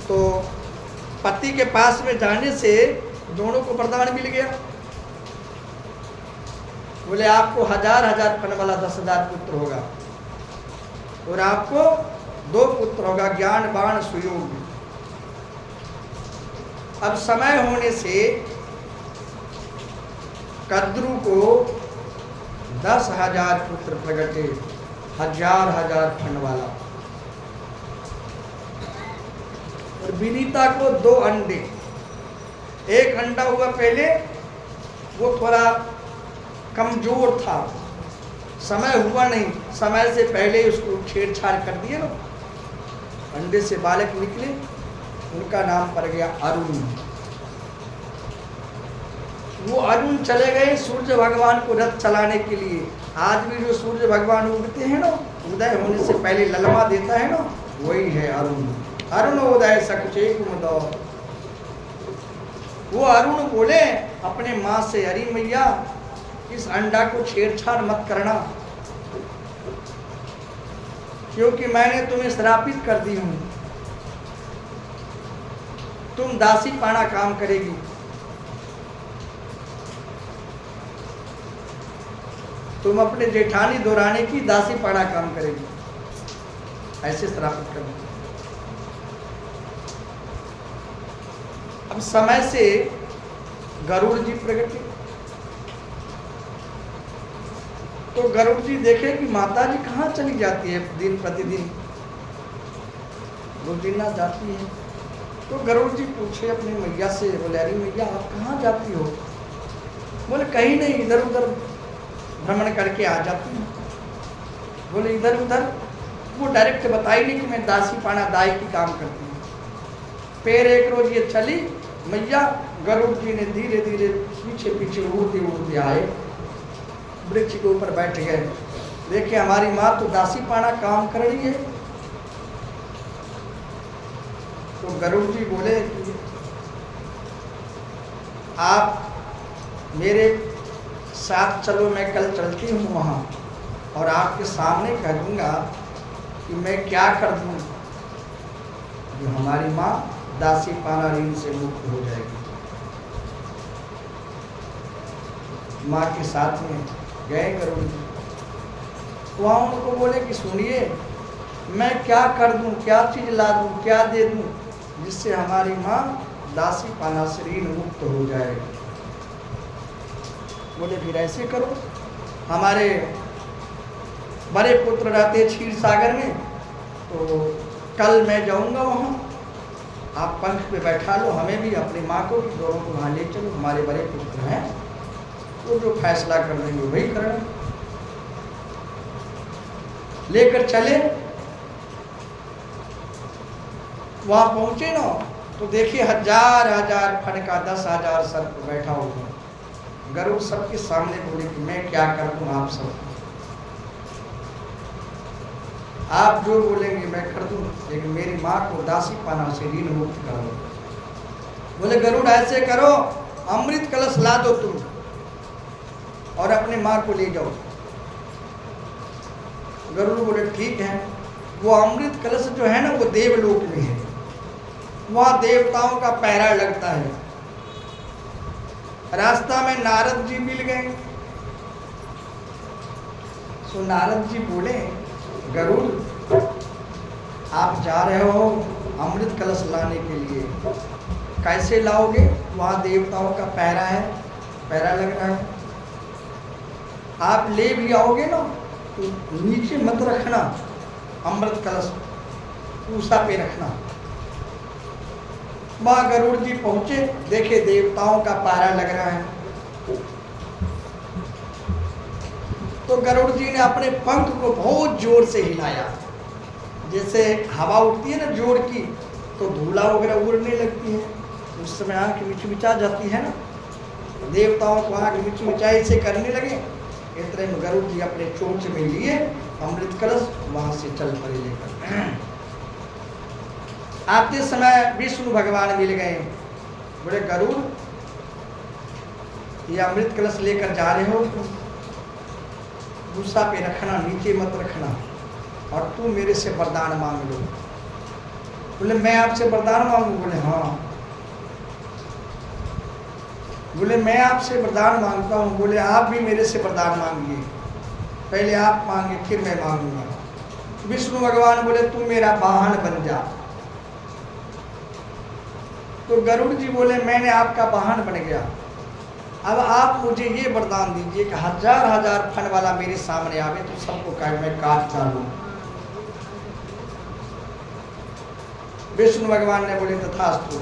तो पति के पास में जाने से दोनों को वरदान मिल गया। बोले आपको 1000 फन वाला 10,000 पुत्र होगा और आपको 2 पुत्र होगा, ज्ञान बाण सुयोग। अब समय होने से कद्रू को 10,000 पुत्र प्रगटे, 1000 फन वाला। और विनीता को 2 अंडे, एक अंडा हुआ पहले, वो थोड़ा कमजोर था, समय हुआ नहीं, समय से पहले उसको छेड़छाड़ कर दिए ना, अंडे से बालक निकले, उनका नाम पड़ गया अरुण। वो अरुण चले गए सूर्य भगवान को रथ चलाने के लिए। आज भी जो सूर्य भगवान उगते हैं ना, उदय होने से पहले ललमा देता है ना, वही है अरुण। अरुण उदय सकुचे कुमदौ। वो अरुण बोले अपने माँ से, अरे मैया इस अंडा को छेड़छाड़ मत करना, क्योंकि मैंने तुम्हें श्रापित कर दी हूं, तुम दासी पाना काम करेगी। तुम अपने जेठानी दोराने की दासी पाना काम करेगी, ऐसे श्रापित कर। अब समय से गरुड़ जी प्रकट, तो गरुड़ जी देखे कि माता जी कहाँ चली जाती है दिन प्रतिदिन, रोजीना जाती है। तो गरुड़ जी पूछे अपनी मैया से, बोले अरे मैया आप कहाँ जाती हो? बोले कहीं नहीं, इधर उधर भ्रमण करके आ जाती हूँ। बोले इधर उधर? वो डायरेक्ट बताई नहीं कि मैं दासी पाना दाई की काम करती हूँ। फिर एक रोज ये चली मैया, गरुड़ जी ने धीरे धीरे पीछे पीछे उड़ते उड़ते आए, वृक्ष के ऊपर बैठ गए। देखे हमारी माँ तो दासी पाना काम कर रही है। तो गरुड़ जी बोले आप मेरे साथ चलो, मैं कल चलती हूँ वहाँ और आपके सामने कह दूंगा कि मैं क्या कर दूँ जो हमारी माँ दासी पाना ऋण से मुक्त हो जाएगी। माँ के साथ में गए गरुड़ जी, वहाँ उनको बोले कि सुनिए मैं क्या कर दूँ, क्या चीज़ ला दूँ, क्या दे दूँ जिससे हमारी माँ दासी पाना से ऋण मुक्त हो जाए। बोले फिर ऐसे करो, हमारे बड़े पुत्र रहते क्षीर सागर में, तो कल मैं जाऊंगा वहाँ, आप पंख पे बैठा लो, हमें भी अपनी माँ को भी, दोनों को वहाँ ले चलो, हमारे बड़े पुत्र हैं, वो जो फैसला कर देंगे वही करना। लेकर चले, वहाँ पहुँचे ना, तो देखिए 1000 फन का 10,000 सर्प बैठा होगा। गरुड़ सबके सामने बोले कि मैं क्या कर दूं आप सब, आप जो बोलेंगे मैं कर दूं, लेकिन मेरी माँ को दासी पाना से ऋण मुक्त करो। बोले गरुड़ ऐसे करो, अमृत कलश ला दो तुम और अपने माँ को ले जाओ। गरुड़ बोले ठीक है। वो अमृत कलश जो है ना, वो देवलोक में है, वहाँ देवताओं का पहरा लगता है। रास्ता में नारद जी मिल गए। तो नारद जी बोले गरुड़ आप जा रहे हो अमृत कलश लाने के लिए, कैसे लाओगे? वहाँ देवताओं का पहरा है, पहरा लग रहा है। आप ले भी आओगे ना तो नीचे मत रखना, अमृत कलश पूसा पे रखना। वहाँ गरुड़ जी पहुंचे, देखे देवताओं का पहरा लग रहा है। तो गरुड़ जी ने अपने पंख को बहुत जोर से हिलाया, जैसे हवा उठती है ना जोर की, तो धूला वगैरह उड़ने लगती है, उस समय आँख मिचमिचा जाती है ना, देवताओं को आँख मिचमिचाई से करने लगे। इतने में गरुड़ जी अपने चोंच में लिए अमृत कलश, वहाँ से चल पड़े लेकर। आते समय विष्णु भगवान मिल गए। बोले गरुड़ ये अमृत कलश लेकर जा रहे हो, गुस्सा पे रखना, नीचे मत रखना, और तू मेरे से वरदान मांग लो। बोले मैं आपसे वरदान मांगू? बोले हाँ। बोले मैं आपसे वरदान मांगता हूँ। बोले आप भी मेरे से वरदान मांगिए, पहले आप मांगे फिर मैं मांगूंगा। विष्णु भगवान बोले तू मेरा वाहन बन जा। तो गरुड़ जी बोले मैंने आपका वाहन बन गया, अब आप मुझे ये वरदान दीजिए कि हजार हजार फन वाला मेरे सामने आवे तो सबको कहे मैं काट चालू। विष्णु भगवान ने बोले तथास्तु।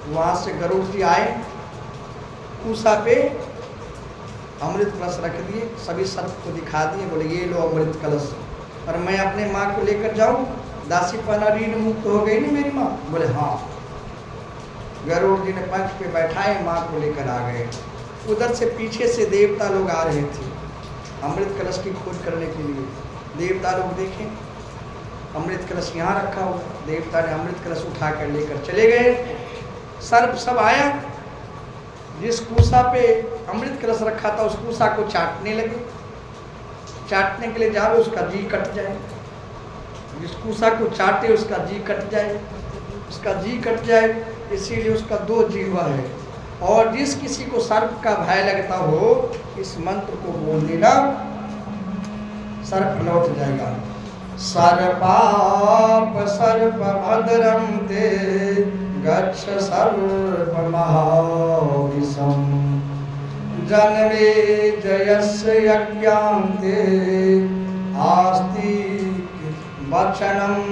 वहां से गरुड़ जी आए, पूसा पे अमृत कलश रख दिए, सभी सर्प को दिखा दिए, बोले ये लो अमृत कलश, और मैं अपने माँ को लेकर जाऊं? दासी पना रीढ़ मुक्त हो गई ना मेरी माँ? बोले हाँ। गरुड़ जी ने पंख पे बैठाए, माँ को लेकर आ गए। उधर से पीछे से देवता लोग आ रहे थे अमृत कलश की खोज करने के लिए। देवता लोग देखें अमृत कलश यहाँ रखा हुआ, देवता ने अमृत कलश उठा कर लेकर चले गए। सर्प सब आया, जिस कुसा पे अमृत कलश रखा था उस कुसा को चाटने लगे। चाटने के लिए जावे उसका जी कट जाए, जिस कुसा को चाटे उसका जी कट जाए, उसका जी कट जाए, इसीलिए उसका दो जीवा है। और जिस किसी को सर्प का भय लगता हो इस मंत्र को बोल देना, सर्प लौट जाएगा। सर्पाप सर्प भद्रम ते गच्छ सर्प महाविषम जन्मे जयस्य यज्ञान्ते आस्ति वचनम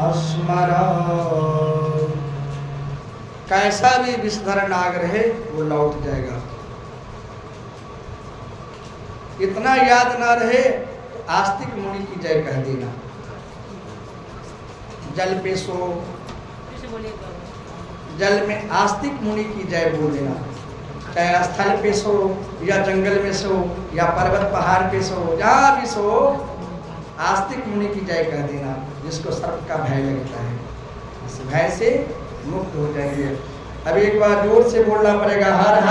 अस्मरा। कैसा भी विषधर नाग रहे वो लौट जाएगा। इतना याद ना रहे तो आस्तिक मुनि की जय कह देना। जल पे सो, जल में आस्तिक मुनि की जय बोल देना, चाहे स्थल पे सो या जंगल में सो या पर्वत पहाड़ पे सो, जहाँ भी सो आस्तिक मुनि की जय कह देना। जिसको सर्प का भय लगता है इस भय से मुक्त हो जाएंगे। अब एक बार जोर से बोलना पड़ेगा, हर हर